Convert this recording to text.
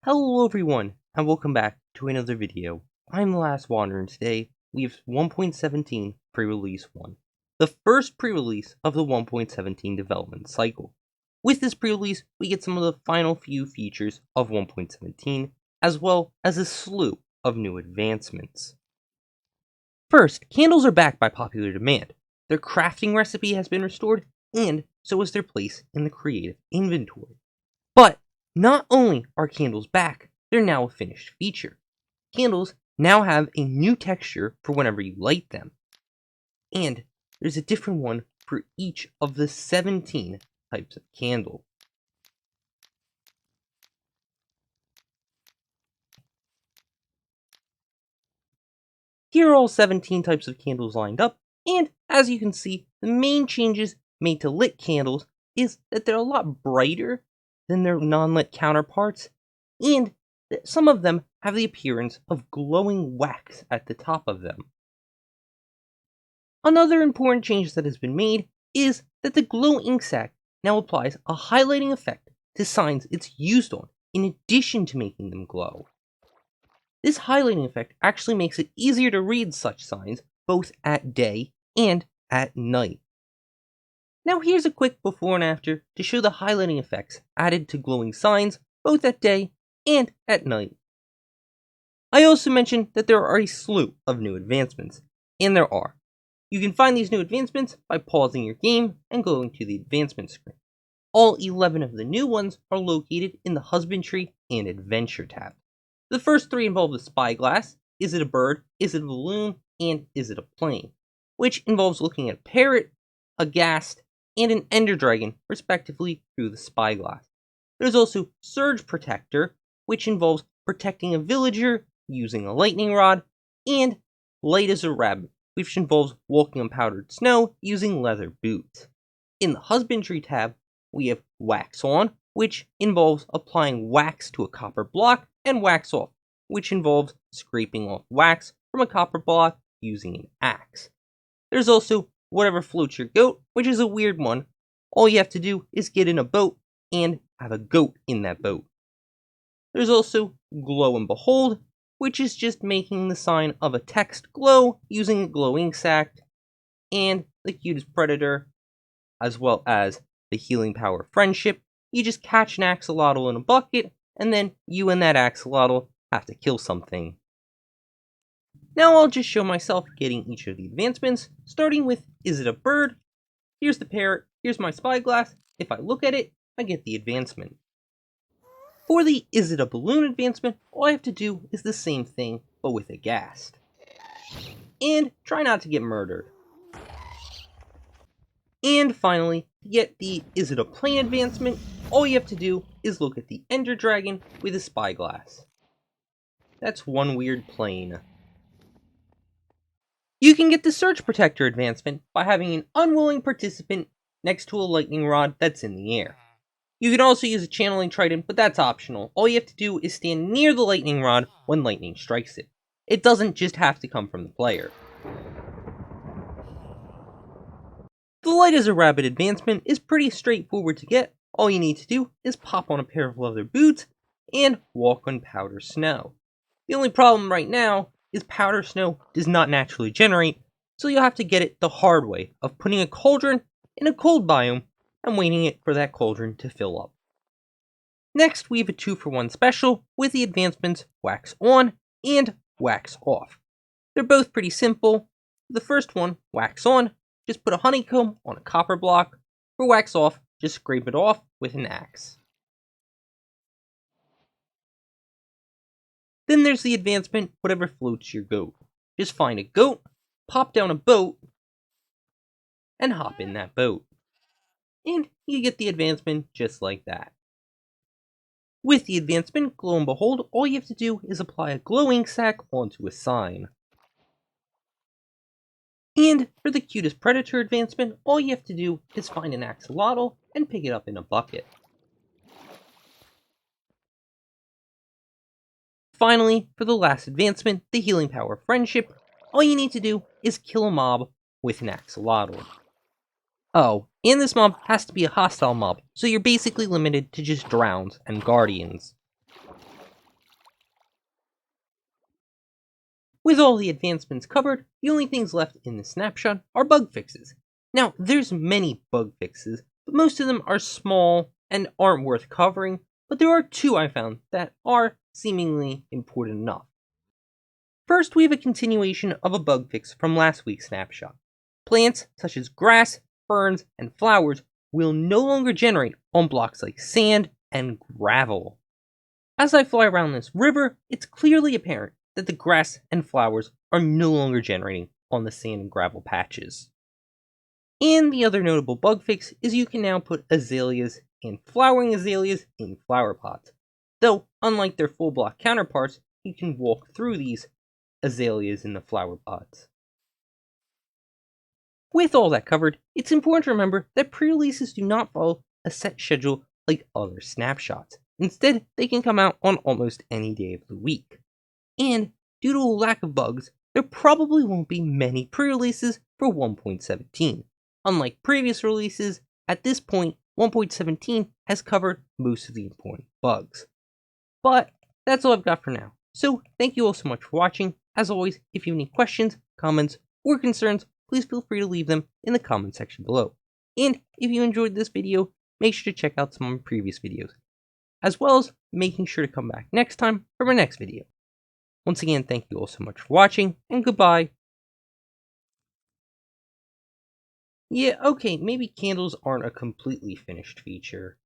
Hello everyone, and welcome back to another video. I'm the Last Wanderer, and today we have 1.17 pre-release 1. The first pre-release of the 1.17 development cycle. With this pre-release, we get some of the final few features of 1.17, as well as a slew of new advancements. First, candles are back by popular demand. Their crafting recipe has been restored, and so is their place in the creative inventory. But not only are candles back, they're now a finished feature. Candles now have a new texture for whenever you light them. And there's a different one for each of the 17 types of candle. Here are all 17 types of candles lined up, and as you can see, the main changes made to lit candles is that they're a lot brighter than their non-lit counterparts, and that some of them have the appearance of glowing wax at the top of them. Another important change that has been made is that the glow ink sac now applies a highlighting effect to signs it's used on, in addition to making them glow. This highlighting effect actually makes it easier to read such signs both at day and at night. Now here's a quick before and after to show the highlighting effects added to glowing signs both at day and at night. I also mentioned that there are a slew of new advancements, and there are. You can find these new advancements by pausing your game and going to the advancement screen. All 11 of the new ones are located in the Husbandry and Adventure tab. The first 3 involve the spyglass, is it a bird, is it a balloon, and is it a plane, which involves looking at a parrot, a ghast, and an ender dragon, respectively, through the spyglass. There's also Surge Protector, which involves protecting a villager using a lightning rod, and Light as a Rabbit, which involves walking on powdered snow using leather boots. In the Husbandry tab, we have Wax On, which involves applying wax to a copper block, and Wax Off, which involves scraping off wax from a copper block using an axe. There's also Whatever Floats Your Goat, which is a weird one. All you have to do is get in a boat and have a goat in that boat. There's also Glow and Behold, which is just making the sign of a text glow using a glow ink sac, and the Cutest Predator, as well as the Healing Power of Friendship. You just catch an axolotl in a bucket, and then you and that axolotl have to kill something. Now I'll just show myself getting each of the advancements, starting with Is it a bird? Here's the parrot, here's my spyglass. If I look at it, I get the advancement. For the Is it a balloon advancement, all I have to do is the same thing, but with a ghast. And try not to get murdered. And finally, to get the Is it a plane advancement, all you have to do is look at the ender dragon with a spyglass. That's one weird plane. You can get the Surge Protector advancement by having an unwilling participant next to a lightning rod that's in the air. You can also use a channeling trident, but that's optional. All you have to do is stand near the lightning rod when lightning strikes it. It doesn't just have to come from the player. The Light as a Rabbit advancement is pretty straightforward to get. All you need to do is pop on a pair of leather boots and walk on powder snow. The only problem right now is powder snow does not naturally generate, so you'll have to get it the hard way of putting a cauldron in a cold biome and waiting for that cauldron to fill up. Next, we have a 2-for-1 special with the advancements Wax On and Wax Off. They're both pretty simple. The first one, Wax On, just put a honeycomb on a copper block. For Wax Off, just scrape it off with an axe. Then there's the advancement Whatever Floats Your Goat. Just find a goat, pop down a boat, and hop in that boat. And you get the advancement just like that. With the advancement Glow and Behold, all you have to do is apply a glow ink sac onto a sign. And for the Cutest Predator advancement, all you have to do is find an axolotl and pick it up in a bucket. Finally, for the last advancement, the Healing Power of Friendship, all you need to do is kill a mob with an axolotl. Oh, and this mob has to be a hostile mob, so you're basically limited to just drowns and guardians. With all the advancements covered, the only things left in the snapshot are bug fixes. Now, there's many bug fixes, but most of them are small and aren't worth covering, but there are two I found that are seemingly important enough. First, we have a continuation of a bug fix from last week's snapshot. Plants such as grass, ferns, and flowers will no longer generate on blocks like sand and gravel. As I fly around this river, it's clearly apparent that the grass and flowers are no longer generating on the sand and gravel patches. And the other notable bug fix is you can now put azaleas and flowering azaleas in flower pots. Though, unlike their full block counterparts, you can walk through these azaleas in the flower pots. With all that covered, it's important to remember that pre-releases do not follow a set schedule like other snapshots. Instead, they can come out on almost any day of the week. And due to a lack of bugs, there probably won't be many pre-releases for 1.17. Unlike previous releases, at this point, 1.17 has covered most of the important bugs. But that's all I've got for now. So thank you all so much for watching. As always, if you have any questions, comments, or concerns, please feel free to leave them in the comment section below. And if you enjoyed this video, make sure to check out some of my previous videos, as well as making sure to come back next time for my next video. Once again, thank you all so much for watching, and goodbye. Yeah, okay, maybe candles aren't a completely finished feature.